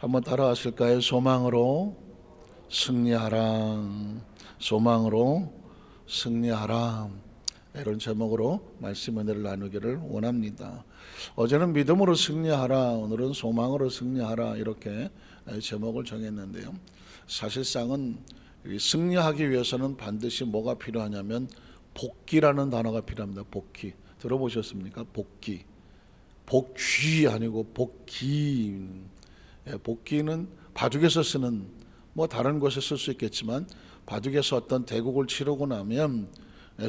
한번 따라하실까요? 소망으로 승리하라. 소망으로 승리하라. 이런 제목으로 말씀 은혜를 나누기를 원합니다. 어제는 믿음으로 승리하라, 오늘은 소망으로 승리하라, 이렇게 제목을 정했는데요. 사실상은 승리하기 위해서는 반드시 뭐가 필요하냐면 복귀라는 단어가 필요합니다. 복귀. 들어보셨습니까? 복귀. 복귀 아니고 복귀. 복귀는 바둑에서 쓰는, 뭐 다른 곳에 쓸 수 있겠지만 바둑에서 어떤 대국을 치르고 나면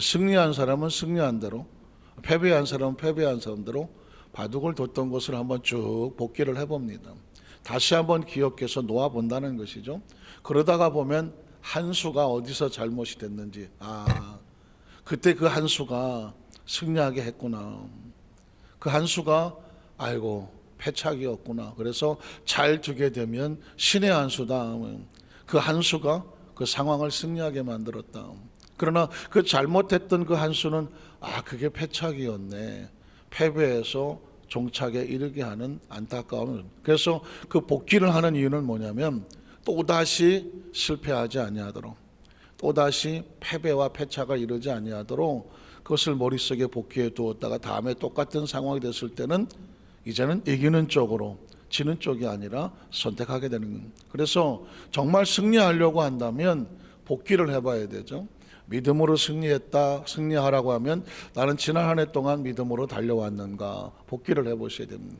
승리한 사람은 승리한 대로, 패배한 사람은 패배한 사람대로 바둑을 뒀던 곳을 한번 쭉 복귀를 해봅니다. 다시 한번 기억해서 놓아본다는 것이죠. 그러다가 보면 한 수가 어디서 잘못이 됐는지, 그때 그 한 수가 승리하게 했구나, 그 한 수가 아이고 패착이었구나, 그래서 잘 두게 되면 신의 한 수다, 그 한 수가 그 상황을 승리하게 만들었다. 그러나 그 잘못했던 그 한 수는 그게 패착이었네, 패배해서 종착에 이르게 하는 안타까움. 그래서 그 복귀를 하는 이유는 뭐냐면 또다시 실패하지 아니하도록, 또다시 패배와 패착을 이루지 아니하도록 그것을 머릿속에 복귀해 두었다가 다음에 똑같은 상황이 됐을 때는 이제는 이기는 쪽으로, 지는 쪽이 아니라 선택하게 되는 겁니다. 그래서 정말 승리하려고 한다면 복귀를 해봐야 되죠. 믿음으로 승리하라고 하면 나는 지난 한 해 동안 믿음으로 달려왔는가, 복귀를 해보셔야 됩니다.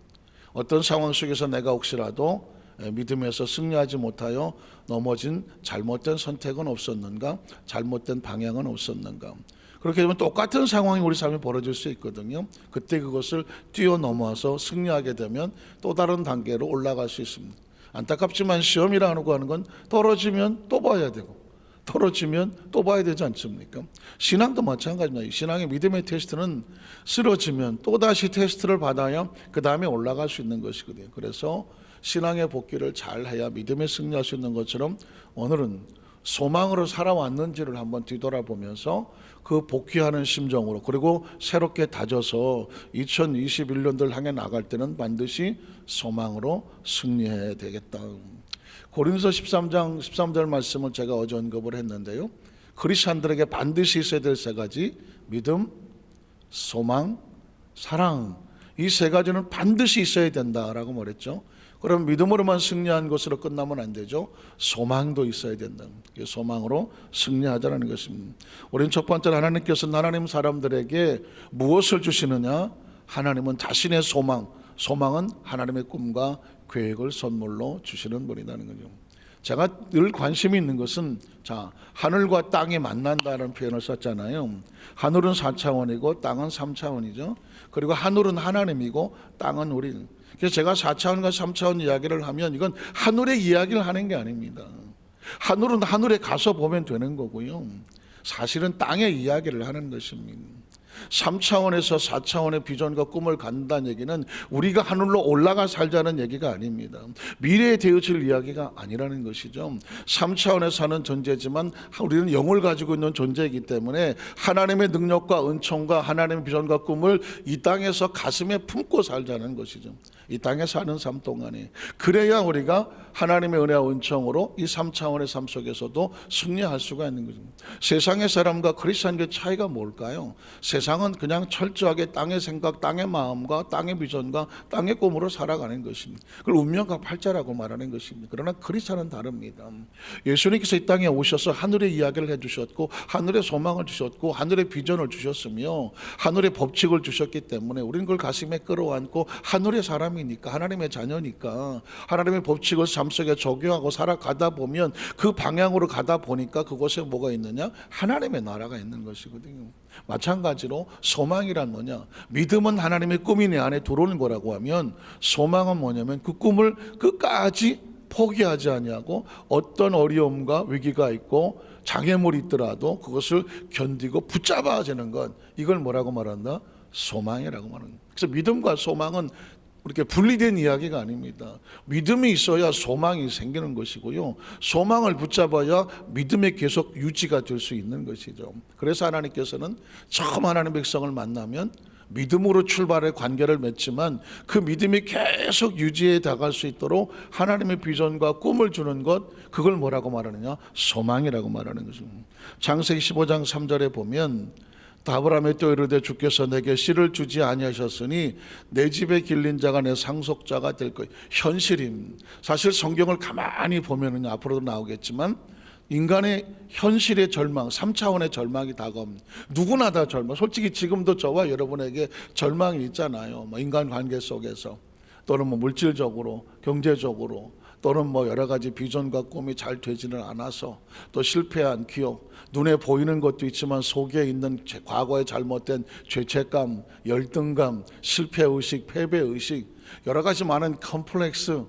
어떤 상황 속에서 내가 혹시라도 믿음에서 승리하지 못하여 넘어진 잘못된 선택은 없었는가, 잘못된 방향은 없었는가. 그렇게 되면 똑같은 상황이 우리 삶에 벌어질 수 있거든요. 그때 그것을 뛰어넘어서 승리하게 되면 또 다른 단계로 올라갈 수 있습니다. 안타깝지만 시험이라고 하는 건 떨어지면 또 봐야 되고, 떨어지면 또 봐야 되지 않습니까? 신앙도 마찬가지입니다. 신앙의 믿음의 테스트는 쓰러지면 또다시 테스트를 받아야 그 다음에 올라갈 수 있는 것이거든요. 그래서 신앙의 복귀를 잘 해야 믿음에 승리할 수 있는 것처럼 오늘은 소망으로 살아왔는지를 한번 뒤돌아보면서 그 복귀하는 심정으로, 그리고 새롭게 다져서 2021년도를 향해 나갈 때는 반드시 소망으로 승리해야 되겠다. 고린도서 13장 13절 말씀을 제가 어제 언급을 했는데요. 크리스찬들에게 반드시 있어야 될 세 가지, 믿음, 소망, 사랑, 이 세 가지는 반드시 있어야 된다라고 말했죠. 그럼 믿음으로만 승리한 것으로 끝나면 안 되죠. 소망도 있어야 된다. 소망으로 승리하자는 것입니다. 우리는 첫 번째로 하나님께서는 하나님 사람들에게 무엇을 주시느냐? 하나님은 자신의 소망은 하나님의 꿈과 계획을 선물로 주시는 분이라는 거죠. 제가 늘 관심이 있는 것은, 하늘과 땅이 만난다는 표현을 썼잖아요. 하늘은 4차원이고 땅은 3차원이죠. 그리고 하늘은 하나님이고 땅은 우리. 그래서 제가 4차원과 3차원 이야기를 하면 이건 하늘의 이야기를 하는 게 아닙니다. 하늘은 하늘에 가서 보면 되는 거고요. 사실은 땅의 이야기를 하는 것입니다. 3차원에서 4차원의 비전과 꿈을 갖는다는 얘기는 우리가 하늘로 올라가 살자는 얘기가 아닙니다. 미래에 되어질 이야기가 아니라는 것이죠. 3차원에 사는 존재지만 우리는 영을 가지고 있는 존재이기 때문에 하나님의 능력과 은총과 하나님의 비전과 꿈을 이 땅에서 가슴에 품고 살자는 것이죠. 이 땅에 사는 삶 동안에. 그래야 우리가 하나님의 은혜와 은총으로 이 3차원의 삶 속에서도 승리할 수가 있는 거죠. 세상의 사람과 크리스찬의 차이가 뭘까요? 세상은 그냥 철저하게 땅의 생각, 땅의 마음과 땅의 비전과 땅의 꿈으로 살아가는 것입니다. 그걸 운명과 팔자라고 말하는 것입니다. 그러나 크리스찬은 다릅니다. 예수님께서 이 땅에 오셔서 하늘의 이야기를 해주셨고, 하늘의 소망을 주셨고, 하늘의 비전을 주셨으며, 하늘의 법칙을 주셨기 때문에 우리는 그걸 가슴에 끌어안고 하늘의 사람이니까, 하나님의 자녀니까 하나님의 법칙을 삶 속에 적용하고 살아가다 보면 그 방향으로 가다 보니까 그곳에 뭐가 있느냐? 하나님의 나라가 있는 것이거든요. 마찬가지로 소망이란 뭐냐? 믿음은 하나님의 꿈이 내 안에 들어오는 거라고 하면, 소망은 뭐냐면 그 꿈을 끝까지 포기하지 아니하고 어떤 어려움과 위기가 있고 장애물이 있더라도 그것을 견디고 붙잡아지는 것, 이걸 뭐라고 말한다? 소망이라고 말합니다. 그래서 믿음과 소망은 이렇게 분리된 이야기가 아닙니다. 믿음이 있어야 소망이 생기는 것이고요, 소망을 붙잡아야 믿음이 계속 유지가 될 수 있는 것이죠. 그래서 하나님께서는 처음 하나님의 백성을 만나면 믿음으로 출발해 관계를 맺지만 그 믿음이 계속 유지해 나갈 수 있도록 하나님의 비전과 꿈을 주는 것, 그걸 뭐라고 말하느냐? 소망이라고 말하는 거죠. 창세기 15장 3절에 보면 아브라함이 또 이르되 주께서 내게 씨를 주지 아니하셨으니 내 집에 길린 자가 내 상속자가 될 거예요. 현실임. 사실 성경을 가만히 보면은 앞으로도 나오겠지만 인간의 현실의 절망, 3차원의 절망이 다가옵니다. 누구나 다 절망. 솔직히 지금도 저와 여러분에게 절망이 있잖아요. 인간관계 속에서 또는 물질적으로, 경제적으로, 또는 여러 가지 비전과 꿈이 잘 되지는 않아서 또 실패한 기억, 눈에 보이는 것도 있지만 속에 있는 과거의 잘못된 죄책감, 열등감, 실패의식, 패배의식, 여러 가지 많은 컴플렉스,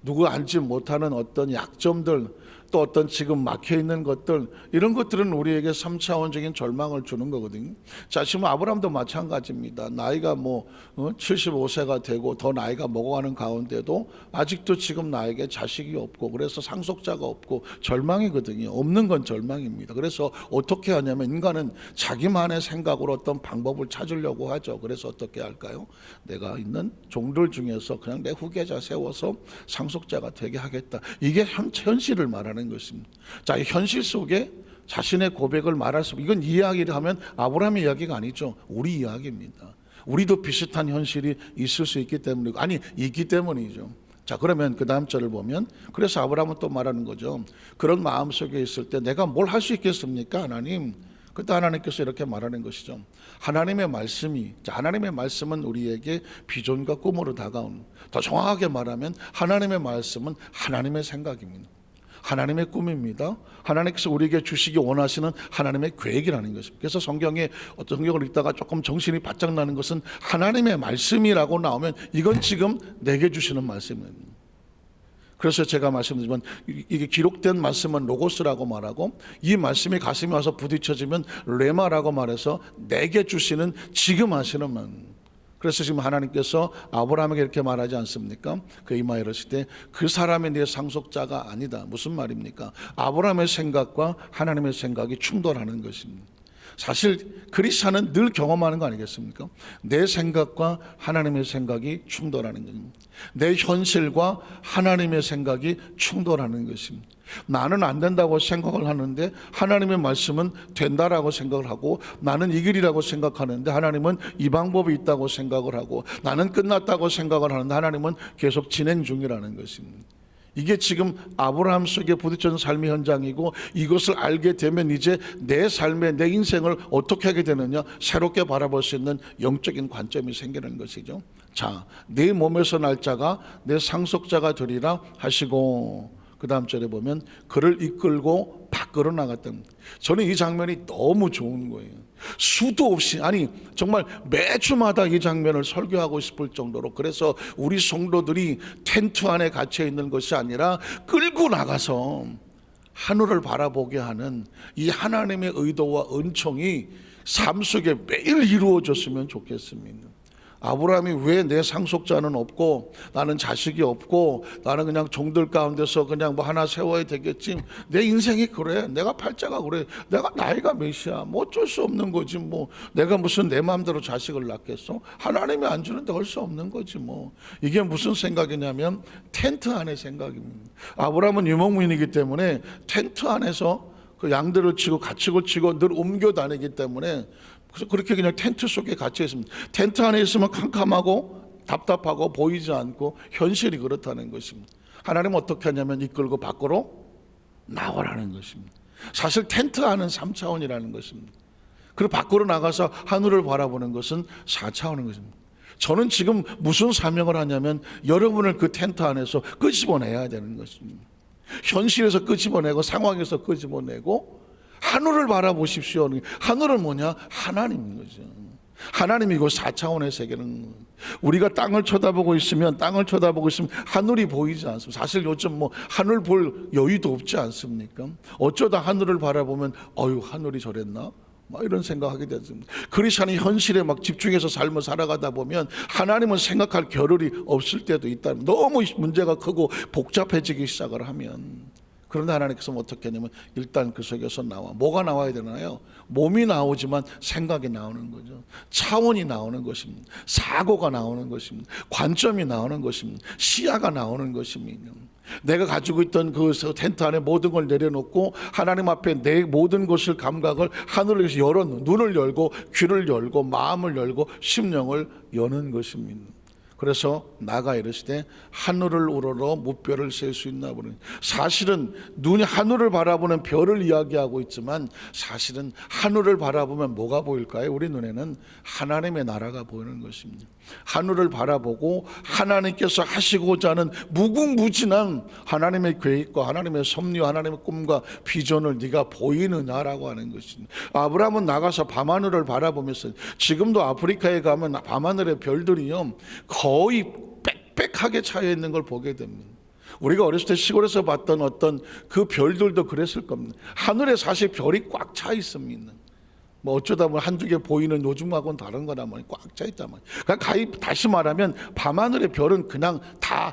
누구 알지 못하는 어떤 약점들, 또 어떤 지금 막혀있는 것들, 이런 것들은 우리에게 3차원적인 절망을 주는 거거든요. 자, 지금 아브라함도 마찬가지입니다. 나이가 75세가 되고 더 나이가 먹어가는 가운데도 아직도 지금 나에게 자식이 없고, 그래서 상속자가 없고 절망이거든요. 없는 건 절망입니다. 그래서 어떻게 하냐면 인간은 자기만의 생각으로 어떤 방법을 찾으려고 하죠. 그래서 어떻게 할까요? 내가 있는 종들 중에서 그냥 내 후계자 세워서 상속자가 되게 하겠다. 이게 현실을 말하는 것입니다. 자, 이 현실 속에 자신의 고백을 말할 수, 이건 이야기를 하면 아브라함의 이야기가 아니죠. 우리 이야기입니다. 우리도 비슷한 현실이 있을 수 있기 때문이고, 있기 때문이죠. 자, 그러면 그 다음 절을 보면, 그래서 아브라함은 또 말하는 거죠. 그런 마음 속에 있을 때 내가 뭘 할 수 있겠습니까, 하나님? 그때 하나님께서 이렇게 말하는 것이죠. 하나님의 말씀이, 하나님의 말씀은 우리에게 비전과 꿈으로 다가오는, 더 정확하게 말하면 하나님의 말씀은 하나님의 생각입니다. 하나님의 꿈입니다. 하나님께서 우리에게 주시기 원하시는 하나님의 계획이라는 것입니다. 그래서 성경에 어떤 성경을 읽다가 조금 정신이 바짝 나는 것은 하나님의 말씀이라고 나오면 이건 지금 내게 주시는 말씀입니다. 그래서 제가 말씀드리지만 이게 기록된 말씀은 로고스라고 말하고, 이 말씀이 가슴에 와서 부딪혀지면 레마라고 말해서 내게 주시는, 지금 하시는 말. 그래서 지금 하나님께서 아브라함에게 이렇게 말하지 않습니까? 그 이마에 이르실 때 그 사람이 네 상속자가 아니다. 무슨 말입니까? 아브라함의 생각과 하나님의 생각이 충돌하는 것입니다. 사실 크리스찬은 늘 경험하는 거 아니겠습니까? 내 생각과 하나님의 생각이 충돌하는 겁니다. 내 현실과 하나님의 생각이 충돌하는 것입니다. 나는 안 된다고 생각을 하는데 하나님의 말씀은 된다라고 생각을 하고, 나는 이 길이라고 생각하는데 하나님은 이 방법이 있다고 생각을 하고, 나는 끝났다고 생각을 하는데 하나님은 계속 진행 중이라는 것입니다. 이게 지금 아브라함 속에 부딪히는 삶의 현장이고, 이것을 알게 되면 이제 내 삶의, 내 인생을 어떻게 하게 되느냐, 새롭게 바라볼 수 있는 영적인 관점이 생기는 것이죠. 자, 내 몸에서 날 자가 내 상속자가 되리라 하시고, 그 다음 절에 보면 그를 이끌고 밖으로 나갔다. 저는 이 장면이 너무 좋은 거예요. 수도 없이, 정말 매주마다 이 장면을 설교하고 싶을 정도로, 그래서 우리 성도들이 텐트 안에 갇혀 있는 것이 아니라 끌고 나가서 하늘을 바라보게 하는 이 하나님의 의도와 은총이 삶 속에 매일 이루어졌으면 좋겠습니다. 아브라함이 왜 내 상속자는 없고, 나는 자식이 없고, 나는 그냥 종들 가운데서 그냥 하나 세워야 되겠지, 내 인생이 그래, 내가 팔자가 그래, 내가 나이가 몇이야, 어쩔 수 없는 거지, 내가 무슨 내 마음대로 자식을 낳겠어? 하나님이 안 주는데 할 수 없는 거지. 이게 무슨 생각이냐면 텐트 안의 생각입니다. 아브라함은 유목민이기 때문에 텐트 안에서 그 양들을 치고 가축을 치고 늘 옮겨 다니기 때문에, 그래서 그렇게 그냥 텐트 속에 갇혀 있습니다. 텐트 안에 있으면 캄캄하고 답답하고 보이지 않고, 현실이 그렇다는 것입니다. 하나님은 어떻게 하냐면 이끌고 밖으로 나오라는 것입니다. 사실 텐트 안은 3차원이라는 것입니다. 그리고 밖으로 나가서 하늘을 바라보는 것은 4차원인 것입니다. 저는 지금 무슨 사명을 하냐면 여러분을 그 텐트 안에서 끄집어내야 되는 것입니다. 현실에서 끄집어내고, 상황에서 끄집어내고, 하늘을 바라보십시오. 하늘은 뭐냐? 하나님인 거죠. 하나님이고 4차원의 세계는, 우리가 땅을 쳐다보고 있으면 하늘이 보이지 않습니다. 사실 요즘 하늘 볼 여유도 없지 않습니까? 어쩌다 하늘을 바라보면 하늘이 저랬나? 이런 생각하게 되습니다. 크리스찬이 현실에 집중해서 삶을 살아가다 보면 하나님은 생각할 겨를이 없을 때도 있다. 너무 문제가 크고 복잡해지기 시작을 하면, 그런데 하나님께서 어떻게 하냐면 일단 그 속에서 나와. 뭐가 나와야 되나요? 몸이 나오지만 생각이 나오는 거죠. 차원이 나오는 것입니다. 사고가 나오는 것입니다. 관점이 나오는 것입니다. 시야가 나오는 것입니다. 내가 가지고 있던 그 텐트 안에 모든 걸 내려놓고 하나님 앞에 내 모든 것을 감각을 하늘을 열어 눈을 열고 귀를 열고 마음을 열고 심령을 여는 것입니다. 그래서 나가 이르시되 하늘을 우러러 무별을 셀 수 있나 보니, 사실은 눈이 하늘을 바라보는 별을 이야기하고 있지만 사실은 하늘을 바라보면 뭐가 보일까요? 우리 눈에는 하나님의 나라가 보이는 것입니다. 하늘을 바라보고 하나님께서 하시고자 하는 무궁무진한 하나님의 계획과 하나님의 섭리와 하나님의 꿈과 비전을 네가 보이느냐라고 하는 것입니다. 아브라함은 나가서 밤하늘을 바라보면서, 지금도 아프리카에 가면 밤하늘의 별들이요 거의 빽빽하게 차여 있는 걸 보게 됩니다. 우리가 어렸을 때 시골에서 봤던 어떤 그 별들도 그랬을 겁니다. 하늘에 사실 별이 꽉 차 있습니다. 뭐 어쩌다 보면 한두 개 보이는 요즘하고는 다른 거다 보니 꽉 차 있단 말이에요. 그러니까 다시 말하면 밤하늘의 별은 그냥 다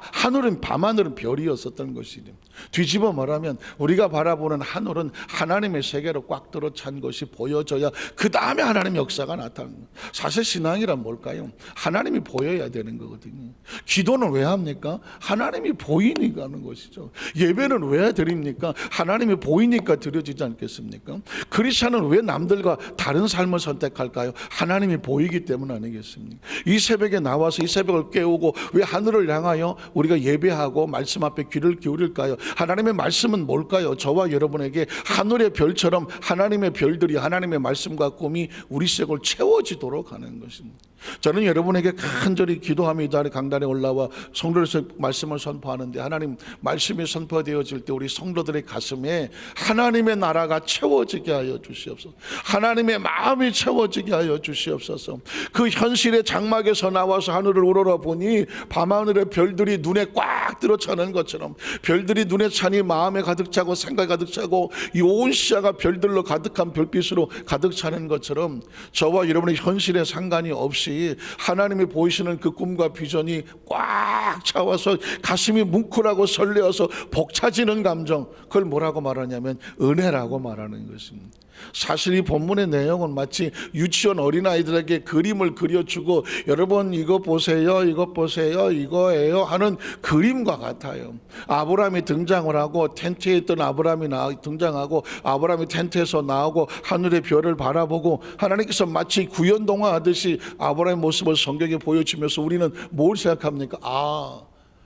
밤하늘은 별이었었던 것이죠. 뒤집어 말하면 우리가 바라보는 하늘은 하나님의 세계로 꽉 들어 찬 것이 보여져야 그 다음에 하나님의 역사가 나타나는 거예요. 사실 신앙이란 뭘까요? 하나님이 보여야 되는 거거든요. 기도는 왜 합니까? 하나님이 보이니까 하는 것이죠. 예배는 왜 드립니까? 하나님이 보이니까 드려지지 않겠습니까? 크리스찬은 왜 남들과 다른 삶을 선택할까요? 하나님이 보이기 때문 아니겠습니까? 이 새벽에 나와서 이 새벽을 깨우고 왜 하늘을 향하여 우리가 예배하고 말씀 앞에 귀를 기울일까요? 하나님의 말씀은 뭘까요? 저와 여러분에게 하늘의 별처럼 하나님의 별들이 하나님의 말씀과 꿈이 우리 속을 채워지도록 하는 것입니다. 저는 여러분에게 간절히 기도하며 이 강단에 올라와 성도로서 말씀을 선포하는데, 하나님 말씀이 선포되어질 때 우리 성도들의 가슴에 하나님의 나라가 채워지게 하여 주시옵소서. 하나님의 마음이 채워지게 하여 주시옵소서. 그 현실의 장막에서 나와서 하늘을 우러러 보니 밤하늘의 별들이 눈에 꽉 들어차는 것처럼, 별들이 눈에 차니 마음에 가득 차고 생각에 가득 차고 이 온 시야가 별들로 가득한 별빛으로 가득 차는 것처럼, 저와 여러분의 현실에 상관이 없이 하나님이 보이시는 그 꿈과 비전이 꽉 차와서 가슴이 뭉클하고 설레어서 벅차지는 감정, 그걸 뭐라고 말하냐면 은혜라고 말하는 것입니다. 사실 이 본문의 내용은 마치 유치원 어린아이들에게 그림을 그려주고 여러분 이거 보세요, 이거 보세요, 이거예요 하는 그림과 같아요. 아브라함이 등장을 하고 텐트에 있던 아브라함이 등장하고 아브라함이 텐트에서 나오고 하늘의 별을 바라보고 하나님께서 마치 구연동화 하듯이 아브라함의 모습을 성경에 보여주면서 우리는 뭘 생각합니까? 아,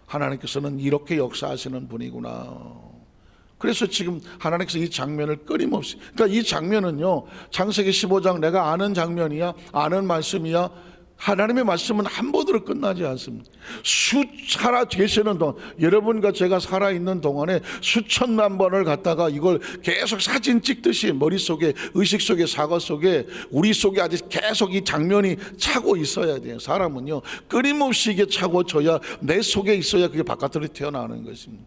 하나님께서는 이렇게 역사하시는 분이구나. 그래서 지금 하나님께서 이 장면을 끊임없이, 그러니까 이 장면은요 창세기 15장 내가 아는 장면이야, 아는 말씀이야. 하나님의 말씀은 한 번으로 끝나지 않습니다. 살아 계시는 동안, 여러분과 제가 살아있는 동안에 수천만 번을 갖다가 이걸 계속 사진 찍듯이 머릿속에, 의식 속에, 사고 속에, 우리 속에 아주 계속 이 장면이 차고 있어야 돼요. 사람은요 끊임없이 이게 차고 져야, 내 속에 있어야 그게 바깥으로 튀어나오는 것입니다.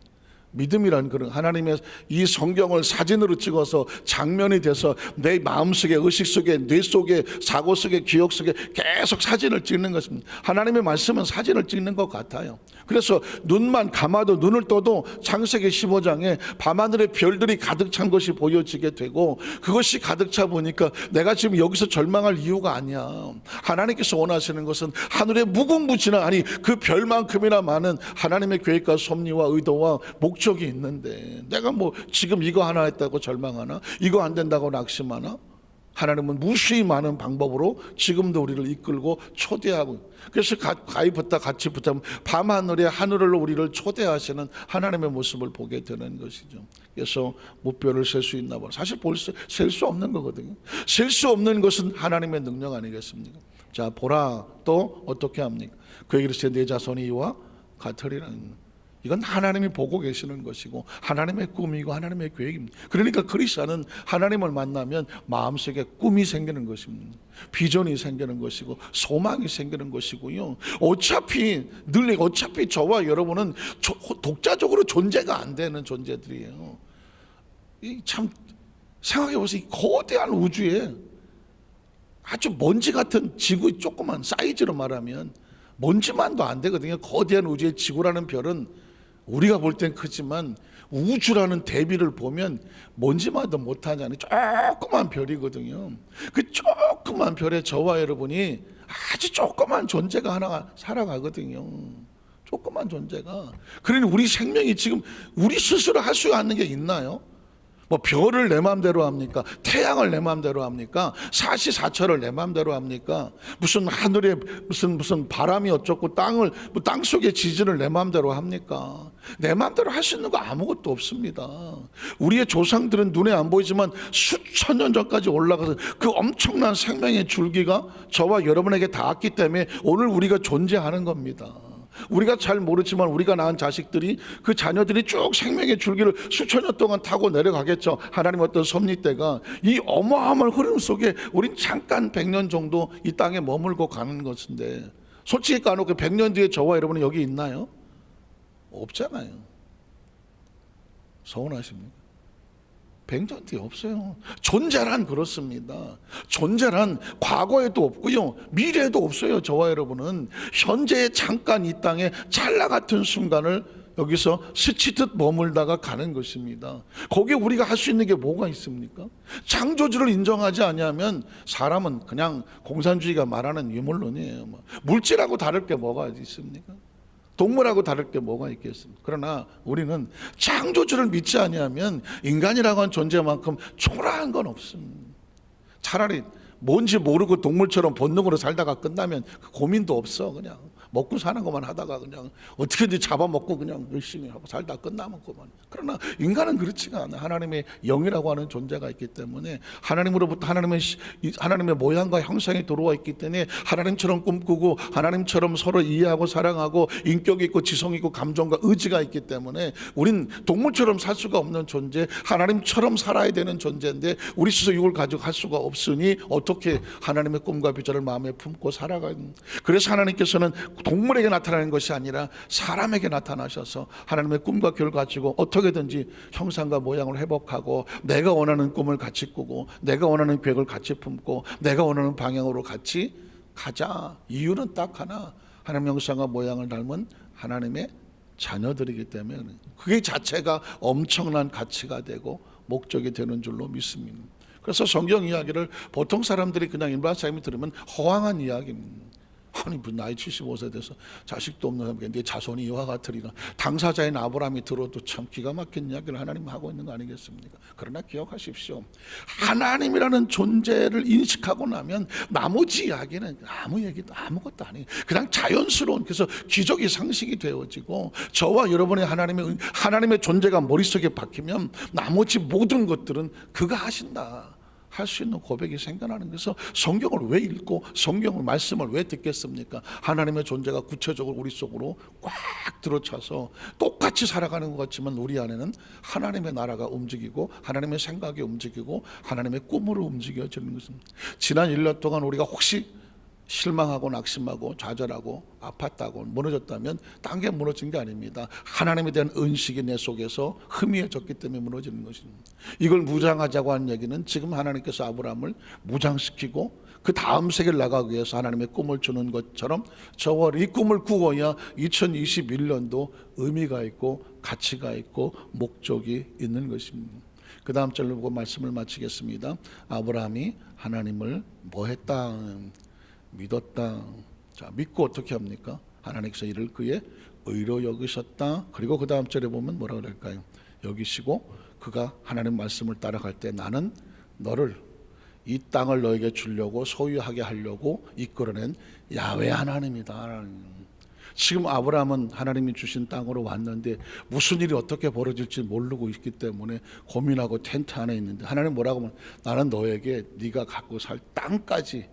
믿음이란 그런 하나님의 이 성경을 사진으로 찍어서 장면이 돼서 내 마음속에, 의식 속에, 뇌 속에, 사고 속에, 기억 속에 계속 사진을 찍는 것입니다. 하나님의 말씀은 사진을 찍는 것 같아요. 그래서 눈만 감아도, 눈을 떠도 창세기 15장에 밤하늘의 별들이 가득 찬 것이 보여지게 되고, 그것이 가득 차 보니까 내가 지금 여기서 절망할 이유가 아니야. 하나님께서 원하시는 것은 하늘의 무궁무진한, 아니 그 별만큼이나 많은 하나님의 계획과 섭리와 의도와 목적이 있는데, 내가 뭐 지금 이거 하나 했다고 절망하나? 이거 안 된다고 낙심하나? 하나님은 무수히 많은 방법으로 지금도 우리를 이끌고 초대하고, 그래서 같이 붙으면 밤하늘에 하늘로 우리를 초대하시는 하나님의 모습을 보게 되는 것이죠. 그래서 무뼈를 셀 수 있나 봐. 사실 셀 수 없는 거거든요. 셀 수 없는 것은 하나님의 능력 아니겠습니까? 자, 보라, 또 어떻게 합니까? 그에게 이르시되 내 자손이 이와 같으리라는, 이건 하나님이 보고 계시는 것이고 하나님의 꿈이고 하나님의 계획입니다. 그러니까 크리스찬은 하나님을 만나면 마음속에 꿈이 생기는 것입니다. 비전이 생기는 것이고 소망이 생기는 것이고요. 어차피 저와 여러분은 독자적으로 존재가 안 되는 존재들이에요. 참 생각해보세요. 이 거대한 우주에 아주 먼지 같은 지구, 조그만 사이즈로 말하면 먼지만도 안 되거든요. 거대한 우주의 지구라는 별은 우리가 볼 땐 크지만 우주라는 대비를 보면 먼지마다 못하냐니 조그만 별이거든요. 그 조그만 별에 저와 여러분이 아주 조그만 존재가 하나가 살아가거든요. 조그만 존재가. 그러니 우리 생명이 지금 우리 스스로 할 수 있는 게 있나요? 뭐 별을 내 마음대로 합니까? 태양을 내 마음대로 합니까? 사시사철을 내 마음대로 합니까? 무슨 하늘에 무슨 바람이 어쩌고 땅을 땅 속의 지진을 내 마음대로 합니까? 내 마음대로 할 수 있는 거 아무것도 없습니다. 우리의 조상들은 눈에 안 보이지만 수천 년 전까지 올라가서 그 엄청난 생명의 줄기가 저와 여러분에게 닿았기 때문에 오늘 우리가 존재하는 겁니다. 우리가 잘 모르지만 우리가 낳은 자식들이 그 자녀들이 쭉 생명의 줄기를 수천 년 동안 타고 내려가겠죠. 하나님의 어떤 섭리때가 이 어마어마한 흐름 속에 우린 잠깐 100년 정도 이 땅에 머물고 가는 것인데, 솔직히 까놓고 100년 뒤에 저와 여러분은 여기 있나요? 없잖아요. 서운하십니까? 100년 뒤에 없어요. 존재란 그렇습니다. 존재란 과거에도 없고요, 미래에도 없어요. 저와 여러분은 현재의 잠깐 이 땅에 찰나 같은 순간을 여기서 스치듯 머물다가 가는 것입니다. 거기에 우리가 할 수 있는 게 뭐가 있습니까? 창조주를 인정하지 않으면 사람은 그냥 공산주의가 말하는 유물론이에요. 물질하고 다를 게 뭐가 있습니까? 동물하고 다를 게 뭐가 있겠습니까? 그러나 우리는 창조주를 믿지 아니하면 인간이라고 하는 존재만큼 초라한 건 없습니다. 차라리 뭔지 모르고 동물처럼 본능으로 살다가 끝나면 그 고민도 없어. 그냥 먹고 사는 것만 하다가 그냥 어떻게든지 잡아먹고 그냥 열심히 하고 살다 끝나면 그만. 그러나 인간은 그렇지가 않아. 하나님의 영이라고 하는 존재가 있기 때문에 하나님으로부터 하나님의 모양과 형상이 들어와 있기 때문에 하나님처럼 꿈꾸고 하나님처럼 서로 이해하고 사랑하고 인격이 있고 지성이 있고 감정과 의지가 있기 때문에 우린 동물처럼 살 수가 없는 존재, 하나님처럼 살아야 되는 존재인데 우리 스스로 이걸 가지고 할 수가 없으니 어떻게 하나님의 꿈과 비전을 마음에 품고 살아가는. 그래서 하나님께서는 동물에게 나타나는 것이 아니라 사람에게 나타나셔서 하나님의 꿈과 계획을 가지고 어떻게든지 형상과 모양을 회복하고 내가 원하는 꿈을 같이 꾸고 내가 원하는 계획을 같이 품고 내가 원하는 방향으로 같이 가자. 이유는 딱 하나, 하나님의 형상과 모양을 닮은 하나님의 자녀들이기 때문에 그게 자체가 엄청난 가치가 되고 목적이 되는 줄로 믿습니다. 그래서 성경 이야기를 보통 사람들이 그냥 일반 사람이 들으면 허황한 이야기입니다. 아니 나이 75세 돼서 자식도 없는 사람에게 내 자손이 이와 같으리라. 당사자인 아브라함이 들어도 참 기가 막힌 이야기를 하나님 하고 있는 거 아니겠습니까? 그러나 기억하십시오, 하나님이라는 존재를 인식하고 나면 나머지 이야기는 아무 얘기도 아무것도 아니에요. 그냥 자연스러운, 그래서 기적이 상식이 되어지고 저와 여러분의 하나님의 존재가 머릿속에 박히면 나머지 모든 것들은 그가 하신다 할 수 있는 고백이 생겨나는. 그래서 성경을 왜 읽고 성경을 말씀을 왜 듣겠습니까? 하나님의 존재가 구체적으로 우리 속으로 꽉 들어차서 똑같이 살아가는 것 같지만 우리 안에는 하나님의 나라가 움직이고 하나님의 생각이 움직이고 하나님의 꿈으로 움직여지는 것입니다. 지난 1년 동안 우리가 혹시 실망하고 낙심하고 좌절하고 아팠다고 무너졌다면 딴 게 무너진 게 아닙니다. 하나님에 대한 은식이 내 속에서 희미해졌기 때문에 무너지는 것입니다. 이걸 무장하자고 하는 얘기는 지금 하나님께서 아브라함을 무장시키고 그 다음 세계를 나가기 위해서 하나님의 꿈을 주는 것처럼 저와 이 꿈을 꾸어야 2021년도 의미가 있고 가치가 있고 목적이 있는 것입니다. 그 다음 절로 보고 말씀을 마치겠습니다. 아브라함이 하나님을 뭐 했다? 믿었다. 자, 믿고 어떻게 합니까? 하나님께서 이를 그의 의로 여기셨다. 그리고 그 다음 절에 보면 뭐라 그럴까요? 여기시고 그가 하나님 말씀을 따라갈 때 나는 너를 이 땅을 너에게 주려고 소유하게 하려고 이끌어낸 야훼 하나님이다. 지금 아브라함은 하나님이 주신 땅으로 왔는데 무슨 일이 어떻게 벌어질지 모르고 있기 때문에 고민하고 텐트 안에 있는데 하나님 뭐라고 하면 나는 너에게 네가 갖고 살 땅까지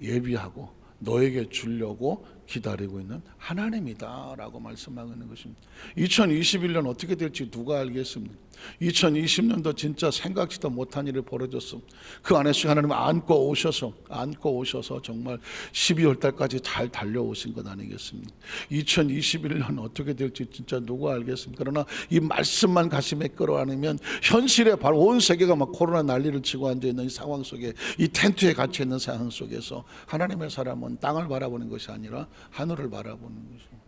예비하고 너에게 주려고 기다리고 있는 하나님이다 라고 말씀하고 있는 것입니다. 2021년 어떻게 될지 누가 알겠습니까? 2020년도 진짜 생각지도 못한 일이 벌어졌어. 그 안에서 하나님 안고 오셔서 정말 12월 달까지 잘 달려오신 것 아니겠습니까? 2021년 어떻게 될지 진짜 누가 알겠습니까? 그러나 이 말씀만 가슴에 끌어안으면 현실에 바로 온 세계가 막 코로나 난리를 치고 앉아있는 이 상황 속에 이 텐트에 갇혀 있는 상황 속에서 하나님의 사람은 땅을 바라보는 것이 아니라 하늘을 바라보는 것입니다.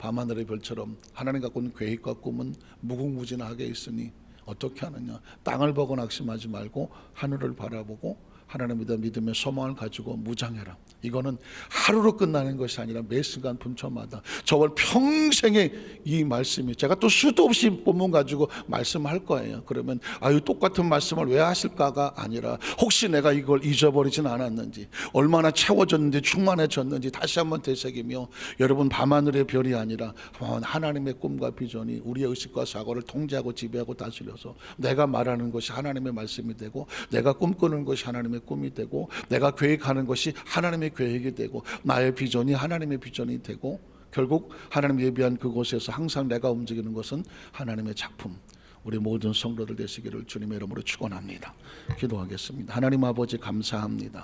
밤하늘의 별처럼 하나님 갖고 있는 계획과 꿈은 무궁무진하게 있으니 어떻게 하느냐. 땅을 보고 낙심하지 말고 하늘을 바라보고 하나님에 대한 믿음의 소망을 가지고 무장해라. 이거는 하루로 끝나는 것이 아니라 매 순간 분초마다 저월 평생의 이 말씀이, 제가 또 수도 없이 본문 가지고 말씀할 거예요. 그러면 아유 똑같은 말씀을 왜 하실까가 아니라 혹시 내가 이걸 잊어버리진 않았는지, 얼마나 채워졌는지 충만해졌는지 다시 한번 되새기며, 여러분 밤하늘의 별이 아니라 하나님의 꿈과 비전이 우리의 의식과 사고를 통제하고 지배하고 다스려서 내가 말하는 것이 하나님의 말씀이 되고, 내가 꿈꾸는 것이 하나님의 꿈이 되고, 내가 계획하는 것이 하나님의 계획이 되고, 나의 비전이 하나님의 비전이 되고, 결국 하나님 예비한 그곳에서 항상 내가 움직이는 것은 하나님의 작품. 우리 모든 성도들 되시기를 주님의 이름으로 축원합니다. 기도하겠습니다. 하나님 아버지 감사합니다.